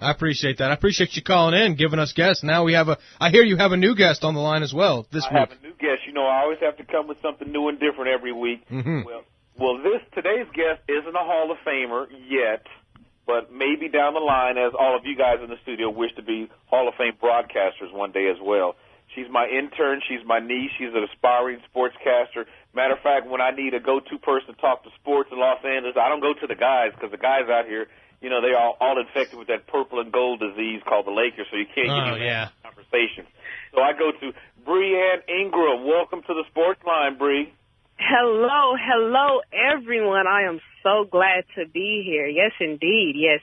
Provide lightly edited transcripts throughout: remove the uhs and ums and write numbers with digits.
I appreciate that. I appreciate you calling in, giving us guests. Now I hear you have a new guest on the line as well this week. I have a new guest. You know, I always have to come with something new and different every week. Mm-hmm. Well, today's guest isn't a Hall of Famer yet, but maybe down the line, as all of you guys in the studio wish to be Hall of Fame broadcasters one day as well. She's my intern. She's my niece. She's an aspiring sportscaster. Matter of fact, when I need a go-to person to talk to sports in Los Angeles, I don't go to the guys because the guys out here, you know, they are all infected with that purple and gold disease called the Lakers, so you can't get any conversation. So I go to Brianne Ingram. Welcome to the Sports Line, Bree. Hello, everyone. I am so glad to be here. Yes, indeed. Yes.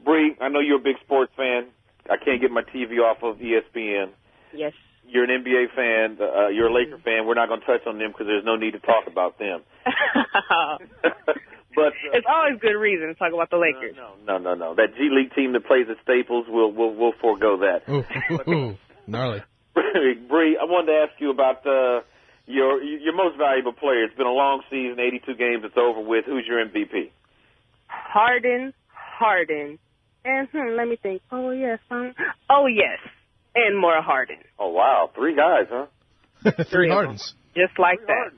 Bree, I know you're a big sports fan. I can't get my TV off of ESPN. Yes. You're an NBA fan. You're a Laker fan. We're not going to touch on them because there's no need to talk about them. But it's always good reason to talk about the Lakers. No. That G League team that plays at Staples, we'll forego that. Ooh, gnarly. Bree, I wanted to ask you about your most valuable player. It's been a long season, 82 games. It's over with. Who's your MVP? Harden. And let me think. Oh, yes. And more Harden. Oh, wow. 3 guys, huh? 3 Hardens. Just like that.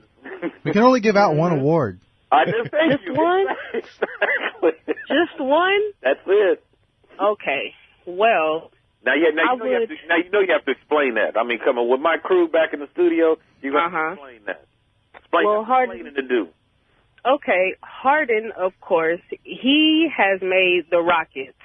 We can only give out one award. I just thank Just you. one? Exactly. Just one? That's it. Okay. Well, Now you have to explain that. I mean, come on, with my crew back in the studio, you got to explain that. Explain it to do. Okay, Harden, of course, he has made the Rockets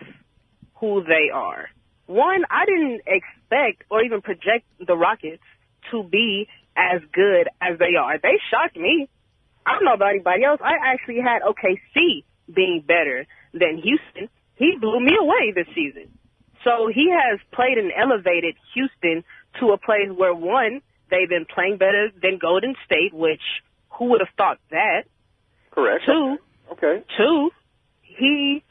who they are. One, I didn't expect or even project the Rockets to be as good as they are. They shocked me. I don't know about anybody else. I actually had OKC being better than Houston. He blew me away this season. So he has played and elevated Houston to a place where, one, they've been playing better than Golden State, which who would have thought that? Correct. Two, he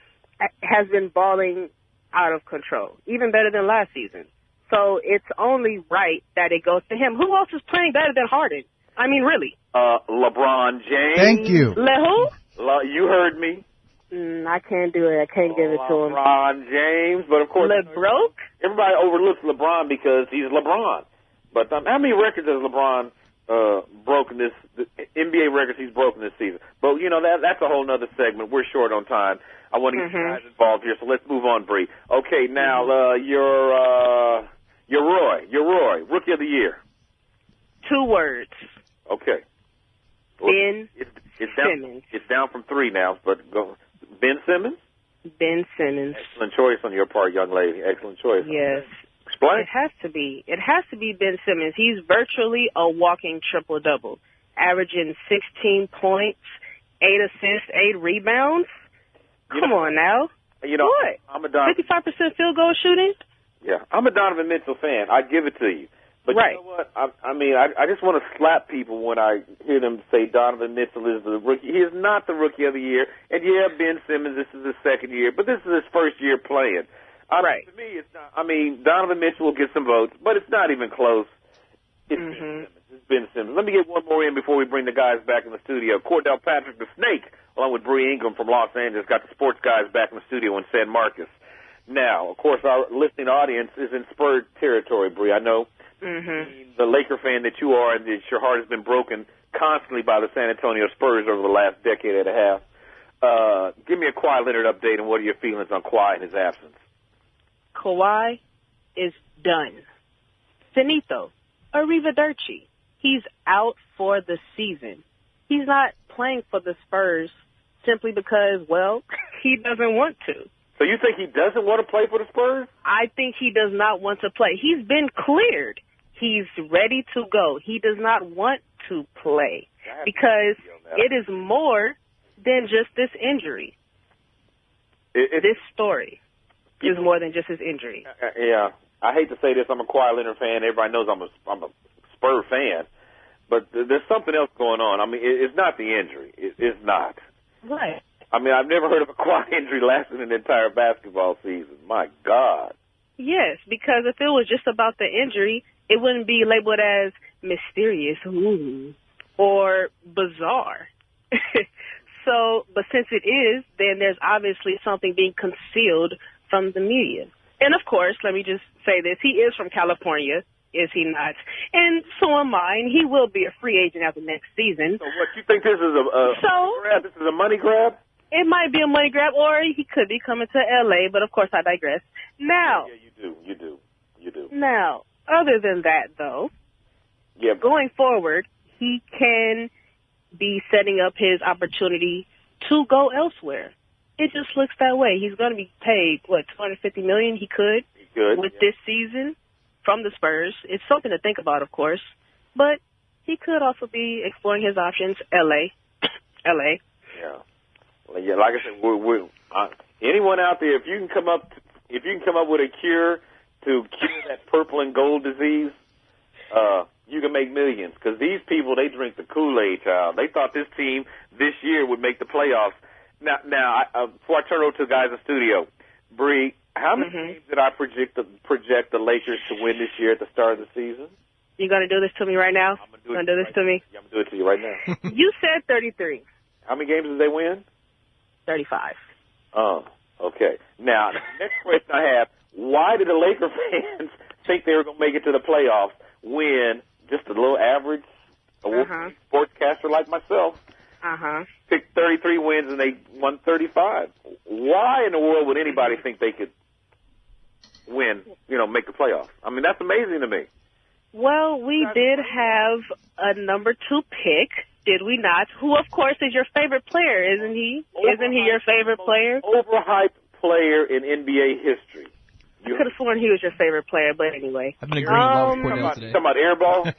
has been balling out of control, even better than last season. So it's only right that it goes to him. Who else is playing better than Harden? I mean, really? LeBron James. Thank you. Who? You heard me. I can't do it. I can't give it to him. LeBron James, but of course, everybody overlooks LeBron because he's LeBron. But how many records has LeBron broken this? The NBA records he's broken this season. But you know that's a whole nother segment. We're short on time. I want to get you guys involved here, so let's move on, Bree. Okay, now you're Roy, Rookie of the Year. 2 words. Okay. Ben Simmons. It's down from 3 now, but go. Ben Simmons? Ben Simmons. Excellent choice on your part, young lady. Excellent choice. Yes. Explain. It has to be. It has to be Ben Simmons. He's virtually a walking triple-double, averaging 16 points, 8 assists, 8 rebounds. Come on now. What? I'm a 55% field goal shooting? Yeah. I'm a Donovan Mitchell fan. I'd give it to you. But you know what? I just want to slap people when I hear them say Donovan Mitchell is the rookie. He is not the Rookie of the Year. And, Ben Simmons, this is his 2nd year. But this is his 1st year playing. To me, it's not. Donovan Mitchell will get some votes, but it's not even close. It's Ben Simmons. Let me get one more in before we bring the guys back in the studio. Cordell Patrick, the Snake, along with Bree Ingram from Los Angeles, got the sports guys back in the studio in San Marcos. Now, of course, our listening audience is in Spurs territory, Bree. I know. The Laker fan that you are, and that your heart has been broken constantly by the San Antonio Spurs over the last decade and a half. Give me a Kawhi Leonard update, and what are your feelings on Kawhi and his absence? Kawhi is done. Finito. Arrivederci. He's out for the season. He's not playing for the Spurs simply because, he doesn't want to. So you think he doesn't want to play for the Spurs? I think he does not want to play. He's been cleared. He's ready to go. He does not want to play because it is more than just this injury. This story is more than just his injury. Yeah. I hate to say this. I'm a Kawhi Leonard fan. Everybody knows I'm a Spurs fan. But there's something else going on. It's not the injury. It's not. Right. I've never heard of a Kawhi injury lasting an entire basketball season. My God. Yes, because if it was just about the injury, it wouldn't be labeled as mysterious or bizarre. But since it is, then there's obviously something being concealed from the media. And, of course, let me just say this. He is from California, is he not? And so am I, and he will be a free agent after next season. So what, you think this is a grab? This is a money grab? It might be a money grab, or he could be coming to L.A., but, of course, I digress. Now. Yeah, you do. Now, other than that, though, going forward, he can be setting up his opportunity to go elsewhere. It just looks that way. He's going to be paid, $250 million? He could with this season from the Spurs. It's something to think about, of course. But he could also be exploring his options, L.A. Yeah. Well, yeah, like I said, anyone out there, if you can come up with a cure to cure that purple and gold disease, you can make millions. Because these people, they drink the Kool-Aid, child. They thought this team this year would make the playoffs. Now, before I turn over to the guys in the studio, Bree, how many games did I project the Lakers to win this year at the start of the season? You going to do this to me right now? I'm going to do this to me? Yeah, I'm going to do it to you right now. You said 33. How many games did they win? 35. Oh, okay. Now, the next question I have, why did the Laker fans think they were going to make it to the playoffs when just a little average sportscaster like myself picked 33 wins and they won 35? Why in the world would anybody think they could win, make the playoffs? I mean, that's amazing to me. Well, we did have a number 2 pick, did we not? Who, of course, is your favorite player, isn't he? Isn't he your favorite player? Overhyped player in NBA history. I could have sworn he was your favorite player, but anyway. I've been agreeing with Cordell today. Talking about airball?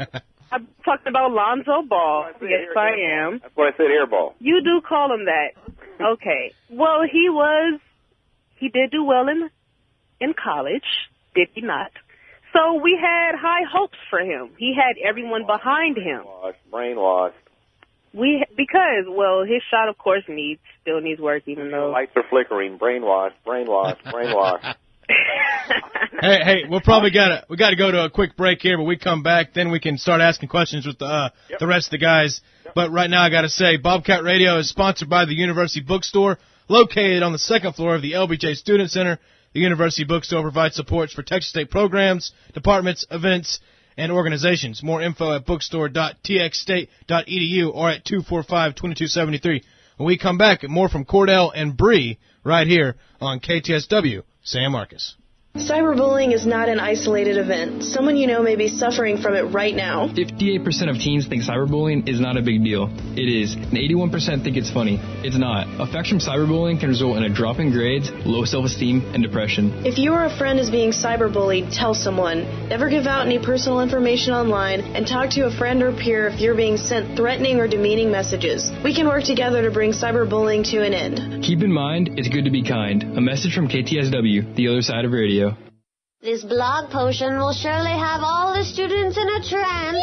I'm talking about Lonzo Ball. Yes, I am. That's what I said, airball. You do call him that. Okay. Well, he did do well in college, did he not? So we had high hopes for him. He had everyone behind him. Brainwashed. Because his shot, of course, still needs work, even though... The lights are flickering. Brainwashed. Hey, we got to go to a quick break here, but we come back, then we can start asking questions with the rest of the guys. But right now I got to say, Bobcat Radio is sponsored by the University Bookstore, located on the second floor of the LBJ Student Center. The University Bookstore provides supports for Texas State programs, departments, events, and organizations. More info at bookstore.txstate.edu or at 245-2273. When we come back, more from Cordell and Bree right here on KTSW San Marcos. Cyberbullying is not an isolated event. Someone you know may be suffering from it right now. 58% of teens think cyberbullying is not a big deal. It is. And 81% think it's funny. It's not. Effects from cyberbullying can result in a drop in grades, low self-esteem, and depression. If you or a friend is being cyberbullied, tell someone. Never give out any personal information online, and talk to a friend or peer if you're being sent threatening or demeaning messages. We can work together to bring cyberbullying to an end. Keep in mind, it's good to be kind. A message from KTSW, the other side of radio. This blog potion will surely have all the students in a trance.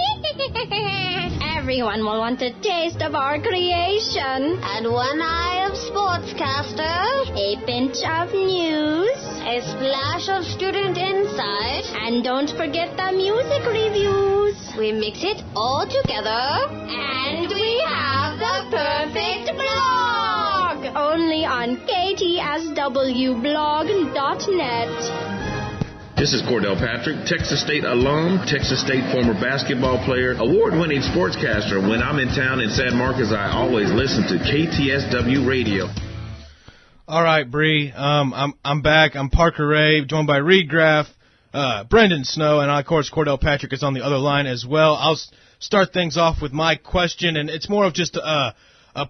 Everyone will want a taste of our creation. And one eye of sportscaster. A pinch of news. A splash of student insight. And don't forget the music reviews. We mix it all together. And we have the perfect blog. Only on KTSWblog.net. This is Cordell Patrick, Texas State alum, Texas State former basketball player, award-winning sportscaster. When I'm in town in San Marcos, I always listen to KTSW Radio. All right, Bree. I'm back. I'm Parker Ray, joined by Reed Graff, Brendan Snow, and of course Cordell Patrick is on the other line as well. I'll start things off with my question, and it's more of just a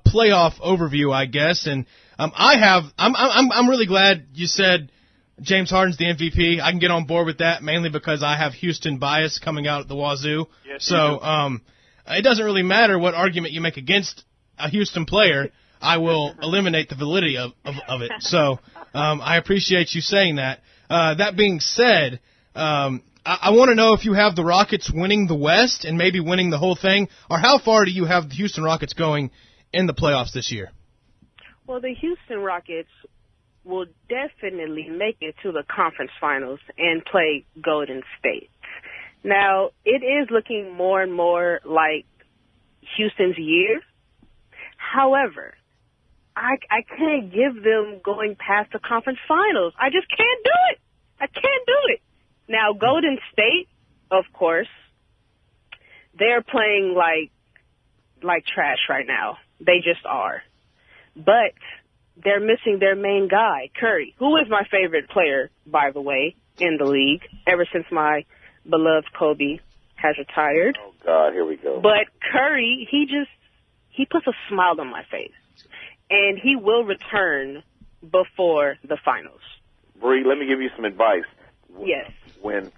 playoff overview, I guess. And I'm really glad you said James Harden's the MVP. I can get on board with that, mainly because I have Houston bias coming out at the wazoo. Yes, so it doesn't really matter what argument you make against a Houston player. I will eliminate the validity of it. So I appreciate you saying that. That being said, I want to know if you have the Rockets winning the West and maybe winning the whole thing, or how far do you have the Houston Rockets going in the playoffs this year? Well, the Houston Rockets will definitely make it to the conference finals and play Golden State. Now, it is looking more and more like Houston's year. However, I can't give them going past the conference finals. I just can't do it. I can't do it. Now, Golden State, of course, they're playing like trash right now. They just are. But they're missing their main guy, Curry, who is my favorite player, by the way, in the league, ever since my beloved Kobe has retired. Oh, God, here we go. But Curry, he puts a smile on my face. And he will return before the finals. Bree, let me give you some advice. Yes. When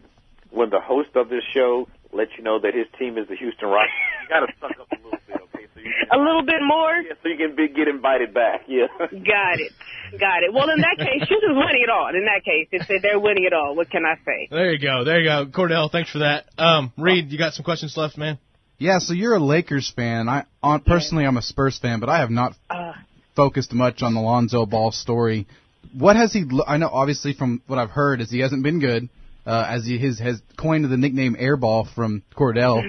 the host of this show lets you know that his team is the Houston Rockets, you got to suck up a little bit, okay? So you can, a little bit more? Yeah, so you can get invited back, yeah. Got it. Well, in that case, Houston's winning it all. In that case, they're winning it all. What can I say? There you go. Cordell, thanks for that. Reed, you got some questions left, man? Yeah, so you're a Lakers fan. Personally, I'm a Spurs fan, but I have not focused much on the Lonzo Ball story. What has he? I know, obviously, from what I've heard, is he hasn't been good. As he has coined the nickname Airball from Cordell.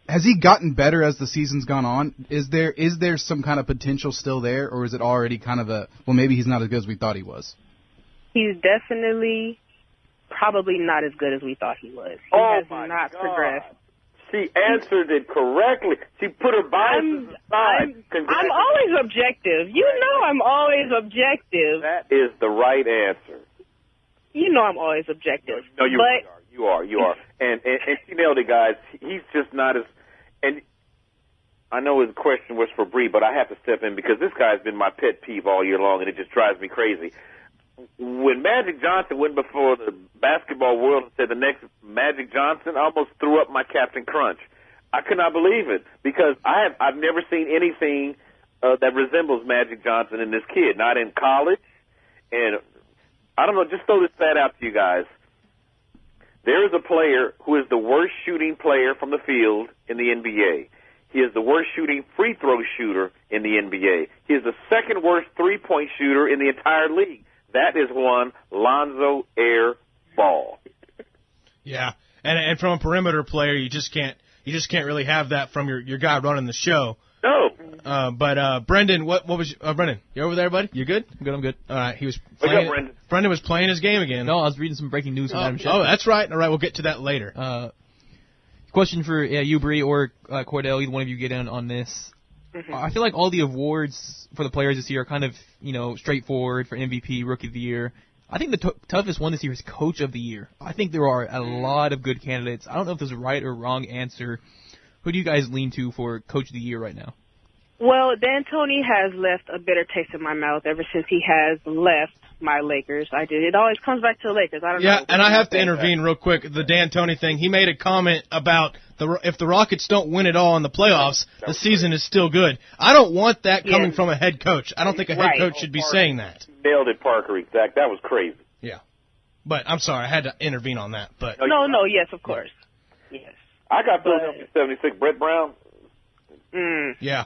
Has he gotten better as the season's gone on? Is there some kind of potential still there, or is it already kind of maybe he's not as good as we thought he was? He's definitely probably not as good as we thought he was. He has not progressed. She answered it correctly. She put her biases aside. I'm always objective. You know I'm always objective. That is the right answer. You know I'm always objective. No, you are. And she nailed it, guys. He's just not as... And I know his question was for Bree, but I have to step in because this guy's been my pet peeve all year long, and it just drives me crazy. When Magic Johnson went before the basketball world and said the next Magic Johnson, I almost threw up my Captain Crunch. I could not believe it because I've never seen anything that resembles Magic Johnson in this kid, not in college. And I don't know, just throw this stat out to you guys. There is a player who is the worst shooting player from the field in the NBA. He is the worst shooting free throw shooter in the NBA. He is the second worst three-point shooter in the entire league. That is one Lonzo Air Ball. Yeah, and from a perimeter player, you just can't really have that from your guy running the show. No. But Brendan, what was Brendan? You over there, buddy? You good? I'm good. All right, he was What's playing. up, Brendan? Brendan was playing his game again. No, I was reading some breaking news from Adam Schefter. Oh, that's right. All right, we'll get to that later. Question for you, Bree, or Cordell, either one of you get in on this. Mm-hmm. I feel like all the awards for the players this year are kind of, straightforward for MVP, Rookie of the Year. I think the toughest one this year is Coach of the Year. I think there are a lot of good candidates. I don't know if there's a right or wrong answer. Who do you guys lean to for Coach of the Year right now? Well, D'Antoni has left a bitter taste in my mouth ever since he has left my Lakers. It always comes back to the Lakers. I don't know. Yeah, and I have to intervene real quick. The D'Antoni thing, he made a comment about if the Rockets don't win it all in the playoffs, the season is still good. I don't want that coming from a head coach. I don't think a head coach should be saying that. Nailed it, Parker, exact. That was crazy. Yeah. But I'm sorry, I had to intervene on that. But No, yes, of course. Yes. I got Philadelphia 76, Brett Brown. Yeah.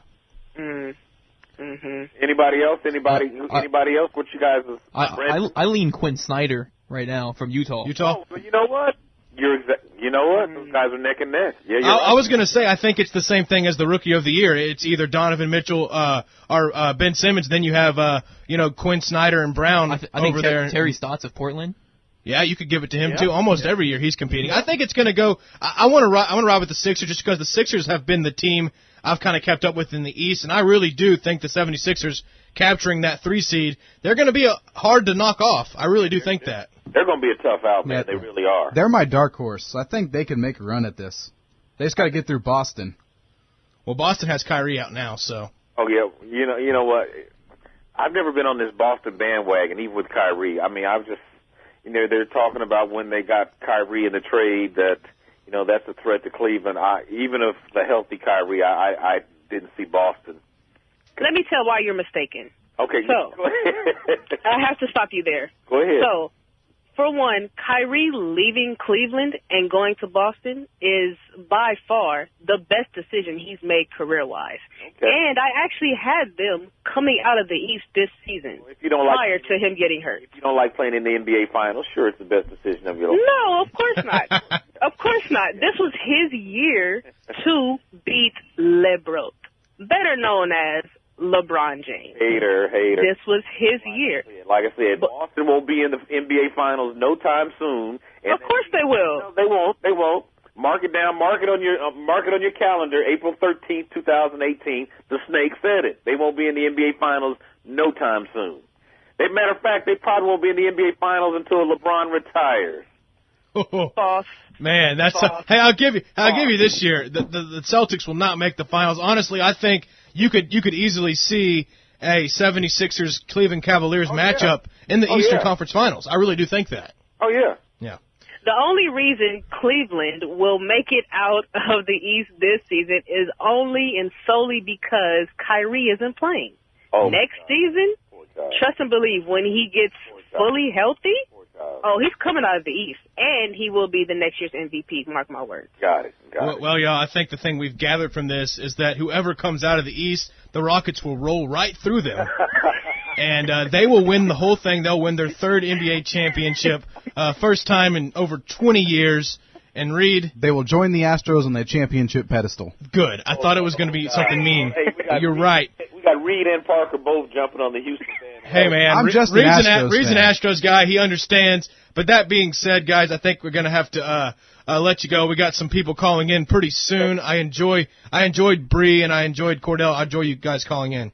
Mm-hmm. Anybody else? Anybody else? What you guys? I lean Quinn Snyder right now from Utah. Oh, but you know what? You know what? Those guys are neck and neck. Yeah, I was going to say I think it's the same thing as the Rookie of the Year. It's either Donovan Mitchell or Ben Simmons. Then you have Quinn Snyder and Brown I over think there. Terry Stotts of Portland. Yeah, you could give it to him too. Almost every year he's competing. I think it's going to go. I want to ride with the Sixers just because the Sixers have been the team I've kind of kept up with in the East, and I really do think the 76ers capturing that 3 seed, they're going to be hard to knock off. I really do think that. They're going to be a tough out, man. They really are. They're my dark horse. I think they can make a run at this. They just got to get through Boston. Well, Boston has Kyrie out now, so. Oh yeah, you know what? I've never been on this Boston bandwagon, even with Kyrie. I mean, I've just, they're talking about when they got Kyrie in the trade that, that's a threat to Cleveland. Even if the healthy Kyrie, I didn't see Boston. Let me tell why you're mistaken. Okay, so go ahead. I have to stop you there. Go ahead. So, for one, Kyrie leaving Cleveland and going to Boston is by far the best decision he's made career-wise. Okay. And I actually had them coming out of the East this season prior to him getting hurt. If you don't like playing in the NBA Finals, sure, it's the best decision of your life. No, of course not. Of course not. This was his year to beat LeBron, better known as LeBron James. Hater. This was his year. Like I said, Boston won't be in the NBA Finals no time soon. And of course they will. No, they won't. Mark it down. Mark it on your calendar. April 13th, 2018. The Snake said it. They won't be in the NBA Finals no time soon. As a matter of fact, they probably won't be in the NBA Finals until LeBron retires. False. Man, that's hey. I'll give you this year. The Celtics will not make the finals. Honestly, I think you could easily see a 76ers Cleveland Cavaliers matchup in the Eastern Conference Finals. I really do think that. Oh yeah. Yeah. The only reason Cleveland will make it out of the East this season is only and solely because Kyrie isn't playing. Next season, trust and believe, when he gets fully healthy, he's coming out of the East, and he will be the next year's MVP, mark my words. Got it. Well, y'all, I think the thing we've gathered from this is that whoever comes out of the East, the Rockets will roll right through them. And they will win the whole thing. They'll win their third NBA championship, first time in over 20 years. And Reed, they will join the Astros on their championship pedestal. Good. I thought it was going to be something mean. Hey, You're right. We got Reed and Parker both jumping on the Houston band. Hey, man. I'm just Reed's an Astros guy. He understands. But that being said, guys, I think we're going to have to let you go. We got some people calling in pretty soon. I enjoyed Bree and I enjoyed Cordell. I enjoy you guys calling in.